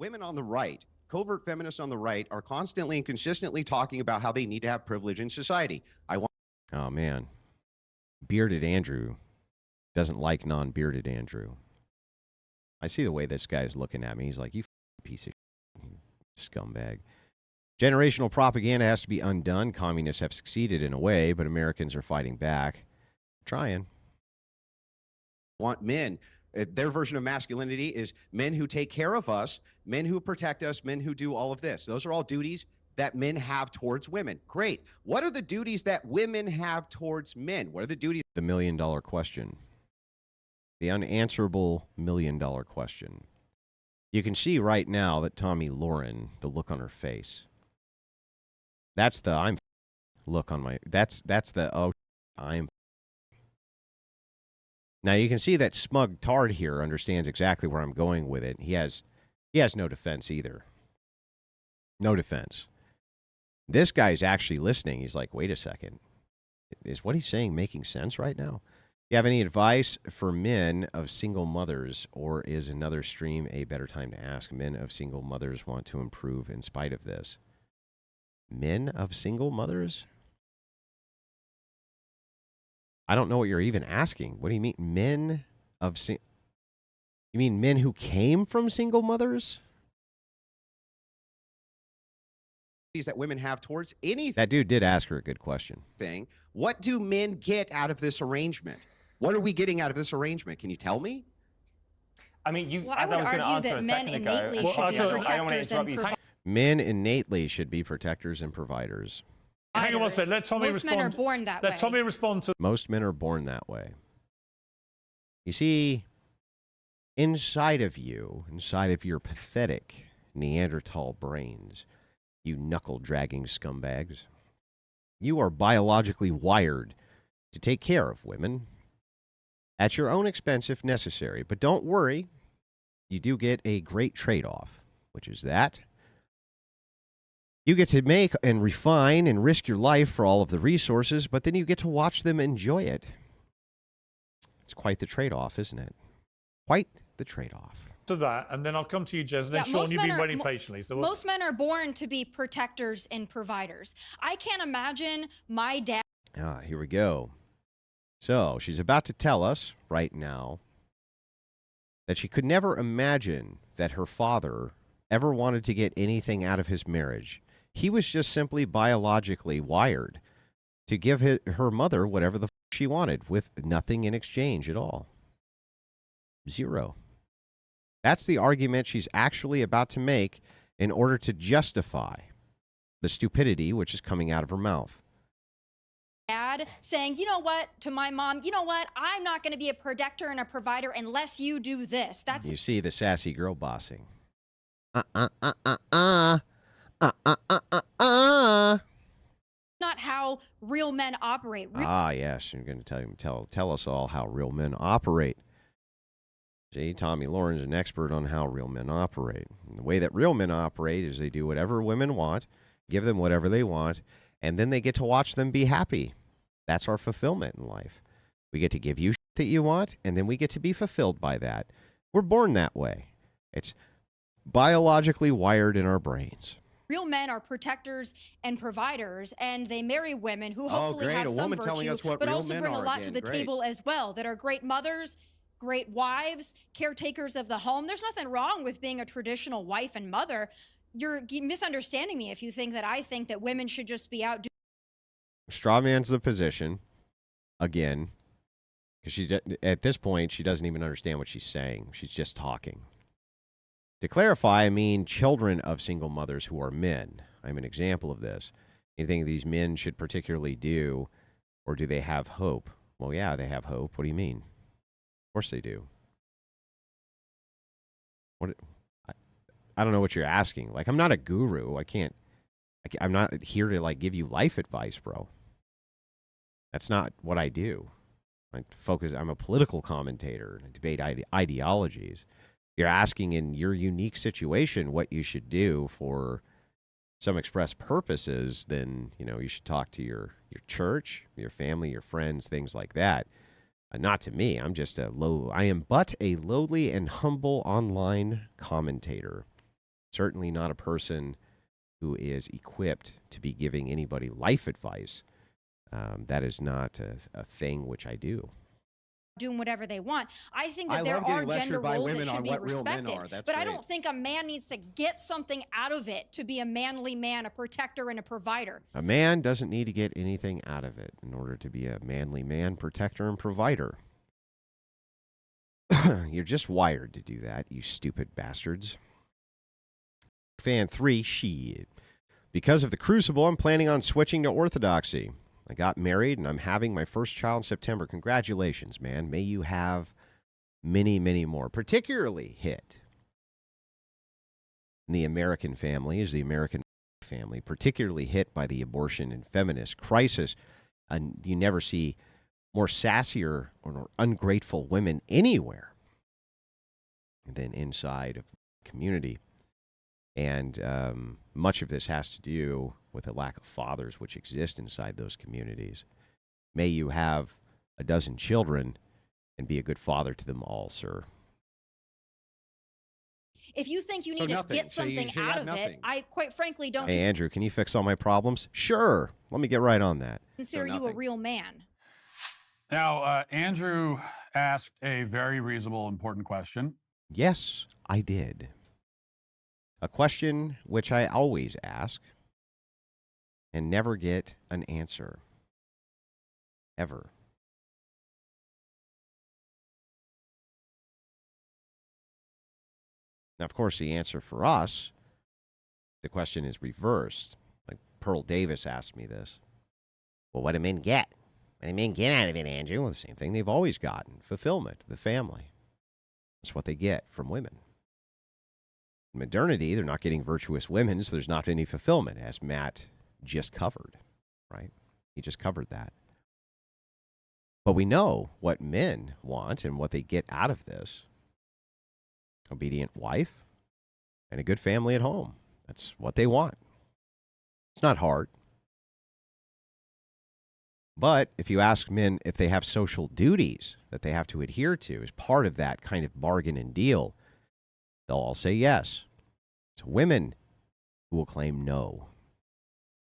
Women on the right, covert feminists on the right, are constantly and consistently talking about how they need to have privilege in society. Oh, man. Bearded Andrew doesn't like non-bearded Andrew. I see the way this guy's looking at me. He's like, you piece of scumbag. Generational propaganda has to be undone. Communists have succeeded in a way, but Americans are fighting back. Trying. Want men. Their version of masculinity is men who take care of us, men who protect us, men who do all of this. Those are all duties that men have towards women. Great. What are the duties that women have towards men? What are the duties? The $1 million question. The unanswerable $1 million question. You can see right now that Tomi Lahren, the look on her face. That's the I'm look on my that's the oh I'm. Now you can see that smug tard here understands exactly where I'm going with it. He has no defense either. No defense. This guy's actually listening. He's like, wait a second. Is what he's saying making sense right now? You have any advice for men of single mothers, or is another stream a better time to ask? Men of single mothers want to improve in spite of this. Men of single mothers? I don't know what you're even asking. What do you mean, men of you mean men who came from single mothers? That women have towards anything. That dude did ask her a good question. What do men get out of this arrangement? What are we getting out of this arrangement? Can you tell me? I mean, you. Well, as I I would was going to argue answer that a men second ago. innately should be protectors and providers. Men innately should be protectors and providers. Hang on one second. Let Tomi respond. Most men are born that way. Let Tomi respond to. Most men are born that way. You see, inside of your pathetic Neanderthal brains, you knuckle-dragging scumbags, you are biologically wired to take care of women at your own expense if necessary. But don't worry, you do get a great trade-off, which is that you get to make and refine and risk your life for all of the resources, but then you get to watch them enjoy it. It's quite the trade-off, isn't it? Quite the trade-off. To that, and then I'll come to you, Jez. And then Sean, you've been waiting patiently. So most men are born to be protectors and providers. I can't imagine my dad. Here we go. So she's about to tell us right now that she could never imagine that her father ever wanted to get anything out of his marriage. He was just simply biologically wired to give her mother whatever the she wanted with nothing in exchange at all. Zero. That's the argument she's actually about to make in order to justify the stupidity which is coming out of her mouth. Dad saying, you know what, to my mom, you know what, I'm not going to be a protector and a provider unless you do this. That's You see the sassy girl bossing. not how real men operate. Yes, you're going to tell us all how real men operate. See, Tomi Lahren's an expert on how real men operate. And the way that real men operate is they do whatever women want, give them whatever they want, and then they get to watch them be happy. That's our fulfillment in life. We get to give you shit that you want, and then we get to be fulfilled by that. We're born that way. It's biologically wired in our brains. Real men are protectors and providers, and they marry women who hopefully have some virtue, but also bring a lot to the table as well, that are great mothers, great wives, caretakers of the home. There's nothing wrong with being a traditional wife and mother. You're misunderstanding me if you think that I think that women should just be out doing. Strawman's the position, again, because at this point, she doesn't even understand what she's saying. She's just talking. To clarify, I mean children of single mothers who are men. I'm an example of this. Anything these men should particularly do, or do they have hope? Well, yeah, they have hope. What do you mean? Of course they do. I don't know what you're asking. Like, I'm not a guru. I'm not here to, like, give you life advice, bro. That's not what I do. I'm a political commentator. I debate ideologies. You're asking in your unique situation what you should do for some express purposes, then, you should talk to your church, your family, your friends, things like that. Not to me. I am but a lowly and humble online commentator. Certainly not a person who is equipped to be giving anybody life advice. That is not a thing which I do. Doing whatever they want. I think that there are gender roles that should be respected. But I don't think a man needs to get something out of it to be a manly man, a protector, and a provider. A man doesn't need to get anything out of it in order to be a manly man, protector, and provider. You're just wired to do that, you stupid bastards. Fan 3, shit. Because of the Crucible, I'm planning on switching to Orthodoxy. I got married, and I'm having my first child in September. Congratulations, man. May you have many, many more. Particularly hit in the American family is the American family, particularly hit by the abortion and feminist crisis. And you never see more sassier or ungrateful women anywhere than inside of the community. And much of this has to do with the lack of fathers which exist inside those communities. May you have a dozen children and be a good father to them all, sir. If you think you need to get something out of it, I quite frankly don't. Hey, Andrew, can you fix all my problems? Sure. Let me get right on that. Consider you a real man. Now, Andrew asked a very reasonable, important question. Yes, I did. A question which I always ask and never get an answer. Ever. Now, of course, the answer for us, the question is reversed. Like Pearl Davis asked me this. Well, what do men get? What do men get out of it, Andrew? Well, the same thing they've always gotten. Fulfillment, the family. That's what they get from women. In modernity, they're not getting virtuous women, so there's not any fulfillment, as Matt just covered, right? He just covered that. But we know what men want and what they get out of this. Obedient wife and a good family at home. That's what they want. It's not hard. But if you ask men if they have social duties that they have to adhere to as part of that kind of bargain and deal, they'll all say yes. It's women who will claim no.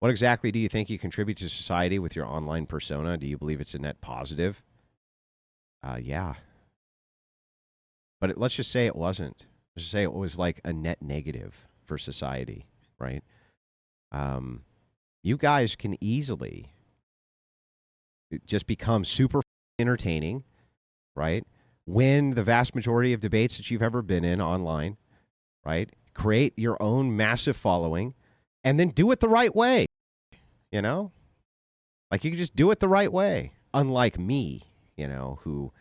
What exactly do you think you contribute to society with your online persona? Do you believe it's a net positive? Yeah. But let's just say it wasn't. Let's just say it was like a net negative for society, right? You guys can easily just become super entertaining, right? Win the vast majority of debates that you've ever been in online, right? Create your own massive following, and then do it the right way, you know? Like, you can just do it the right way, unlike me, you know, who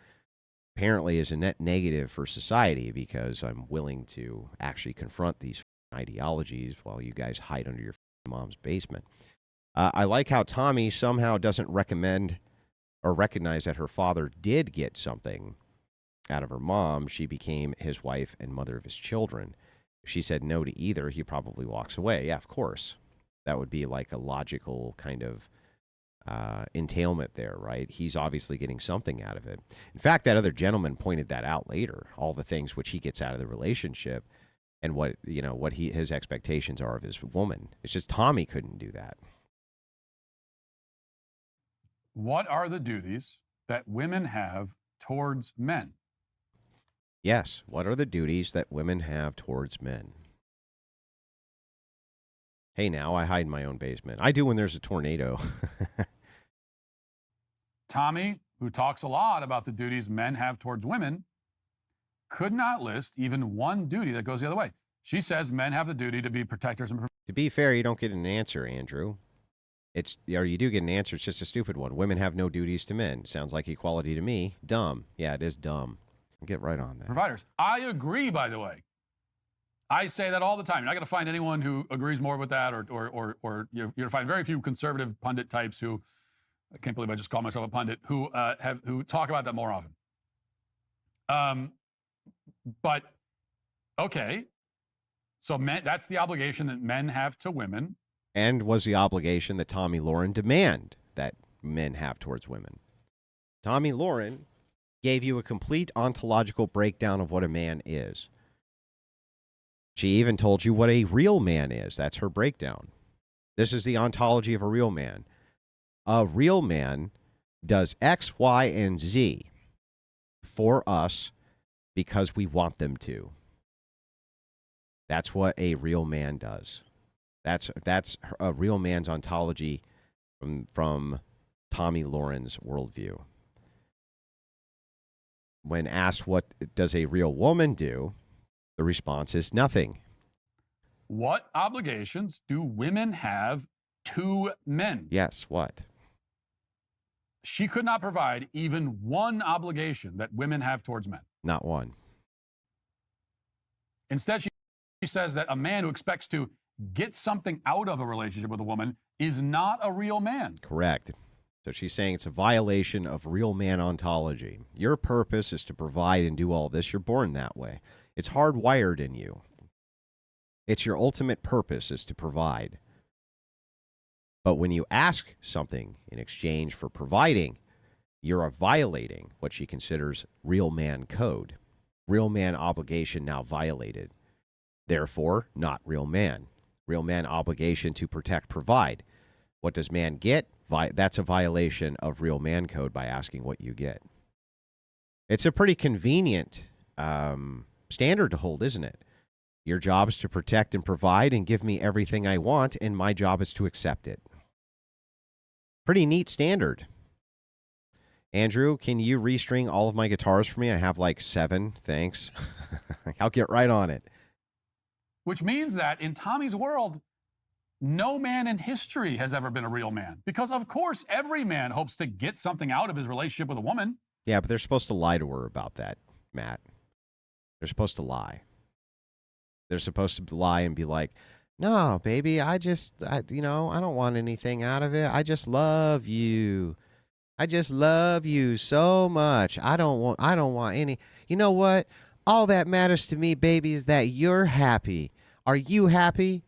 apparently is a net negative for society because I'm willing to actually confront these ideologies while you guys hide under your mom's basement. I like how Tomi somehow doesn't recommend or recognize that her father did get something out of her mom. She became his wife and mother of his children. If she said no to either, he probably walks away. Yeah, of course. That would be like a logical kind of entailment there, right? He's obviously getting something out of it. In fact, that other gentleman pointed that out later, all the things which he gets out of the relationship and what, you know, what his expectations are of his woman. It's just Tomi couldn't do that. What are the duties that women have towards men? Yes. What are the duties that women have towards men? Hey, now I hide in my own basement. I do when there's a tornado. Tomi, who talks a lot about the duties men have towards women, could not list even one duty that goes the other way. She says men have the duty to be protectors and To be fair, you don't get an answer, Andrew. Or you do get an answer, it's just a stupid one. Women have no duties to men. Sounds like equality to me. Dumb. Yeah, it is dumb. Get right on that. providers. I agree, by the way. I say that all the time. You're not going to find anyone who agrees more with that, or you're going to find very few conservative pundit types who, I can't believe I just called myself a pundit, who talk about that more often. But, okay. So that's the obligation that men have to women. And was the obligation that Tomi Lahren demand that men have towards women. Tomi Lahren gave you a complete ontological breakdown of what a man is. She even told you what a real man is. That's her breakdown. This is the ontology of a real man. A real man does X, Y, and Z for us because we want them to. That's what a real man does. That's a real man's ontology from Tomi Lahren's worldview. When asked what does a real woman do, the response is nothing. What obligations do women have to men? Yes, what? She could not provide even one obligation that women have towards men. Not one. Instead, she says that a man who expects to get something out of a relationship with a woman is not a real man. Correct. So she's saying it's a violation of real man ontology. Your purpose is to provide and do all this. You're born that way. It's hardwired in you. It's your ultimate purpose is to provide. But when you ask something in exchange for providing, you're violating what she considers real man code. Real man obligation now violated. Therefore, not real man. Real man obligation to protect, provide. What does man get? That's a violation of real man code by asking what you get. It's a pretty convenient standard to hold, isn't it? Your job is to protect and provide and give me everything I want, and my job is to accept it. Pretty neat standard. Andrew, can you restring all of my guitars for me? I have like 7. Thanks. I'll get right on it. Which means that in Tommy's world, no man in history has ever been a real man. Because, of course, every man hopes to get something out of his relationship with a woman. Yeah, but they're supposed to lie to her about that, Matt. They're supposed to lie. They're supposed to lie and be like, no, baby, I don't want anything out of it. I just love you. I just love you so much. I don't want any. You know what? All that matters to me, baby, is that you're happy. Are you happy?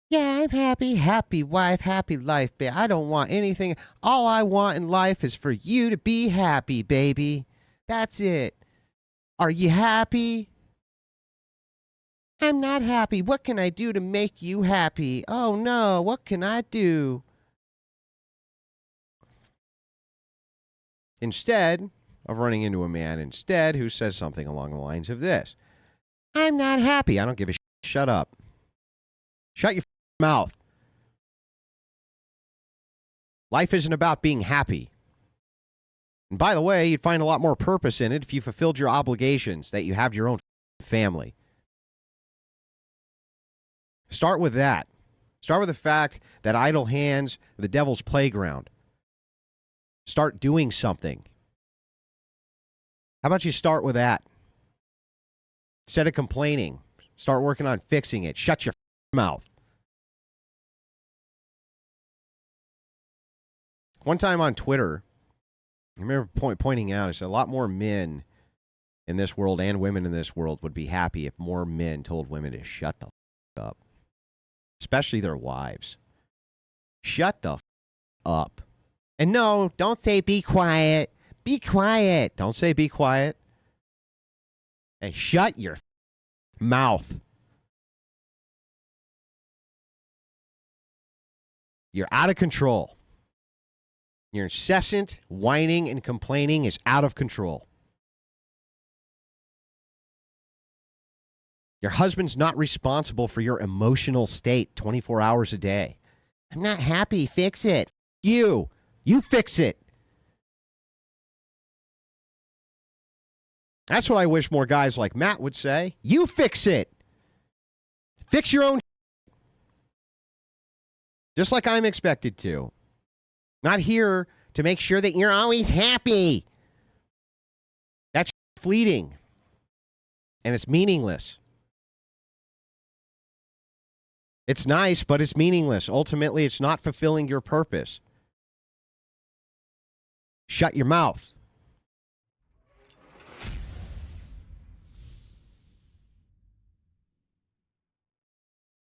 Yeah, I'm happy. Happy wife, happy life, babe. I don't want anything. All I want in life is for you to be happy, baby. That's it. Are you happy? I'm not happy. What can I do to make you happy? Oh, no. What can I do? Instead of running into a man who says something along the lines of this. I'm not happy. I don't give a shit. Shut up. Shut your mouth. Life isn't about being happy. And by the way, you'd find a lot more purpose in it if you fulfilled your obligations, that you have your own family. Start with that. Start with the fact that idle hands are the devil's playground. Start doing something. How about you start with that? Instead of complaining, start working on fixing it. Shut your mouth. One time on Twitter, I remember pointing out, I said a lot more men in this world and women in this world would be happy if more men told women to shut the up. Especially their wives. Shut the up. And no, don't say be quiet. Be quiet. Don't say be quiet. And shut your mouth. You're out of control. Your incessant whining and complaining is out of control. Your husband's not responsible for your emotional state 24 hours a day. I'm not happy. Fix it. You fix it. That's what I wish more guys like Matt would say. You fix it. Fix your own. Just like I'm expected to. Not here to make sure that you're always happy. That's fleeting. And it's meaningless. It's nice, but it's meaningless. Ultimately, it's not fulfilling your purpose. Shut your mouth.